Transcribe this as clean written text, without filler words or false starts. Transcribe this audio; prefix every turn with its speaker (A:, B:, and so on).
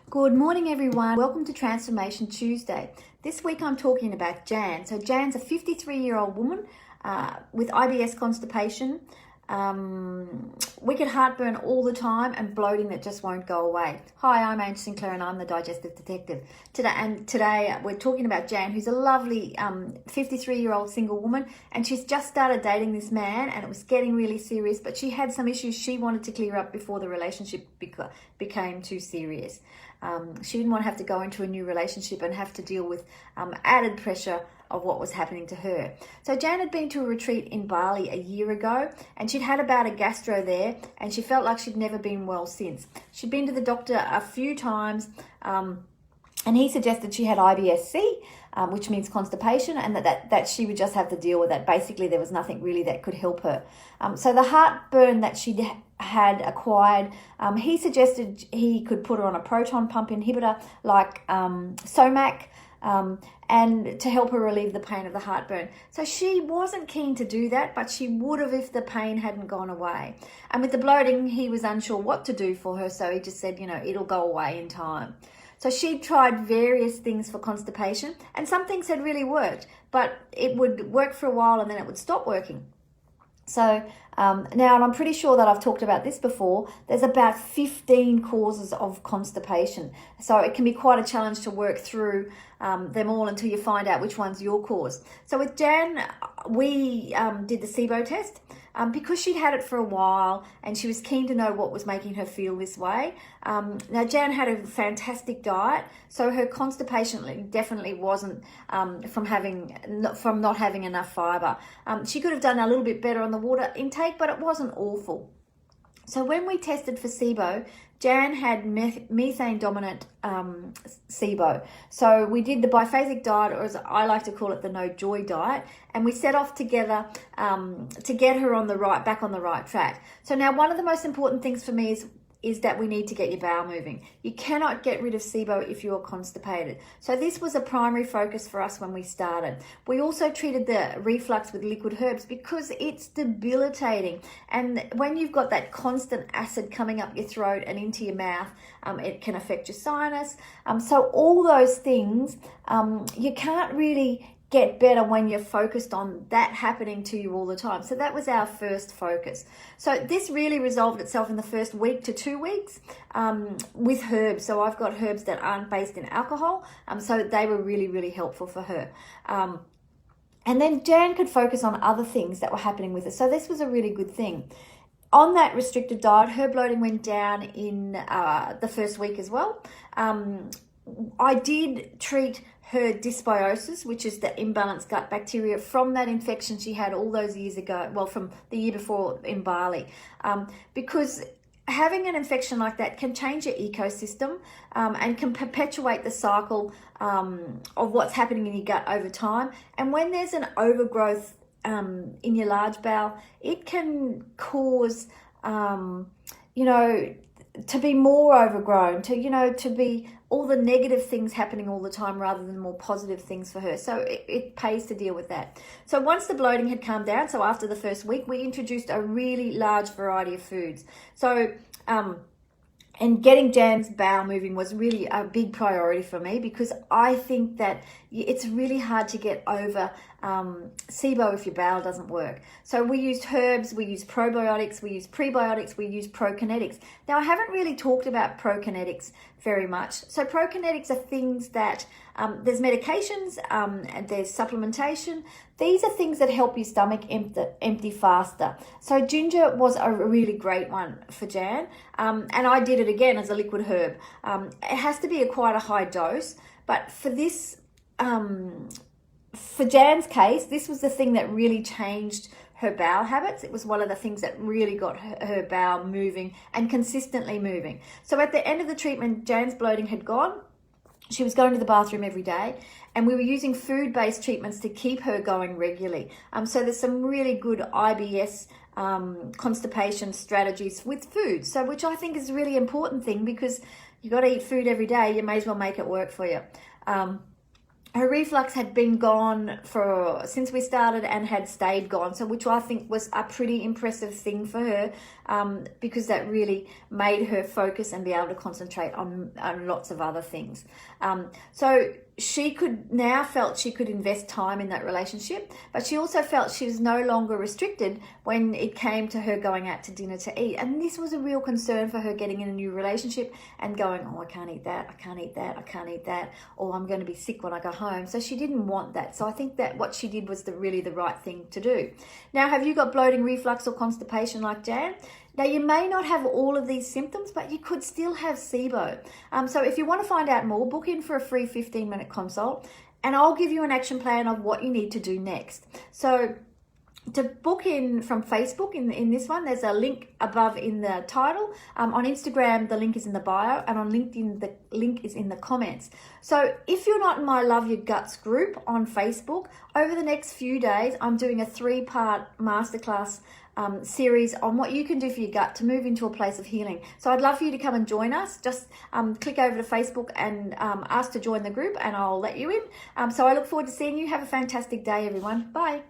A: Good morning, everyone. Welcome to Transformation Tuesday. This week I'm talking about Jan. So Jan's a 53-year-old woman with IBS, constipation, wicked heartburn all the time, and bloating that just won't go away. Hi, I'm Ange Sinclair and I'm the Digestive Detective. Today we're talking about Jan, who's a lovely 53-year-old single woman, and she's just started dating this man and it was getting really serious, but she had some issues she wanted to clear up before the relationship became too serious. She didn't want to have to go into a new relationship and have to deal with added pressure of what was happening to her. So Jan had been to a retreat in Bali a year ago, and she'd had about a gastro there, and she felt like she'd never been well since. She'd been to the doctor a few times, and he suggested she had IBS-C, which means constipation, and that she would just have to deal with that. Basically, there was nothing really that could help her. So the heartburn that she'd had acquired, he suggested he could put her on a proton pump inhibitor like Somac, and to help her relieve the pain of the heartburn. So she wasn't keen to do that, but she would have if the pain hadn't gone away. And with the bloating, he was unsure what to do for her, so he just said, it'll go away in time. So she tried various things for constipation, and some things had really worked, but it would work for a while and then it would stop working. So now, and I'm pretty sure that I've talked about this before, there's about 15 causes of constipation. So it can be quite a challenge to work through them all until you find out which one's your cause. So with Jan, we did the SIBO test because she'd had it for a while and she was keen to know what was making her feel this way. Now, Jan had a fantastic diet, so her constipation definitely wasn't from not having enough fiber. She could have done a little bit better on the water intake, but it wasn't awful. So when we tested for SIBO, Jan had methane dominant SIBO. So we did the Biphasic diet, or as I like to call it, the no joy diet, and we set off together to get her back on the right track. So now one of the most important things for me is that we need to get your bowel moving. You cannot get rid of SIBO if you're constipated. So this was a primary focus for us when we started. We also treated the reflux with liquid herbs because it's debilitating. And when you've got that constant acid coming up your throat and into your mouth, it can affect your sinus. So all those things, you can't really get better when you're focused on that happening to you all the time. So that was our first focus. So this really resolved itself in the first week to 2 weeks with herbs. So I've got herbs that aren't based in alcohol. So they were really, really helpful for her. And then Jan could focus on other things that were happening with her. So this was a really good thing. On that restricted diet, her bloating went down in the first week as well. I did treat her dysbiosis, which is the imbalanced gut bacteria from that infection she had all those years ago, well, from the year before in Bali, because having an infection like that can change your ecosystem and can perpetuate the cycle of what's happening in your gut over time. And when there's an overgrowth in your large bowel, it can cause, to be more overgrown, to be all the negative things happening all the time rather than more positive things for her. So it pays to deal with that. So once the bloating had calmed down, so after the first week, we introduced a really large variety of foods. So, and getting Jan's bowel moving was really a big priority for me because I think that it's really hard to get over SIBO if your bowel doesn't work. So we used herbs, we used probiotics, we used prebiotics, we used prokinetics. Now, I haven't really talked about prokinetics very much. So prokinetics are things that, there's medications and there's supplementation. These are things that help your stomach empty faster. So ginger was a really great one for Jan. And I did it again as a liquid herb. It has to be quite a high dose, but for this, for Jan's case, this was the thing that really changed her bowel habits. It was one of the things that really got her bowel moving and consistently moving. So at the end of the treatment, Jan's bloating had gone. She was going to the bathroom every day, and we were using food-based treatments to keep her going regularly. So there's some really good IBS constipation strategies with food, so which I think is a really important thing because you got to eat food every day. You may as well make it work for you. her reflux had been gone since we started and had stayed gone, so which I think was a pretty impressive thing for her, because that really made her focus and be able to concentrate on lots of other things. So she felt she could invest time in that relationship, but she also felt she was no longer restricted when it came to her going out to dinner to eat. And this was a real concern for her, getting in a new relationship and going, oh, I can't eat that, I can't eat that, I can't eat that, or I'm going to be sick when I go home. So she didn't want that. So I think that what she did was really the right thing to do. Now, have you got bloating, reflux, or constipation like Jan? Now, you may not have all of these symptoms, but you could still have SIBO. So if you want to find out more, book in for a free 15-minute consult, and I'll give you an action plan of what you need to do next. So to book in from Facebook, in this one, there's a link above in the title. On Instagram, the link is in the bio, and on LinkedIn, the link is in the comments. So if you're not in my Love Your Guts group on Facebook, over the next few days, I'm doing a 3-part masterclass series on what you can do for your gut to move into a place of healing. So I'd love for you to come and join us. Just click over to Facebook and ask to join the group, and I'll let you in. So I look forward to seeing you. Have a fantastic day, everyone. Bye.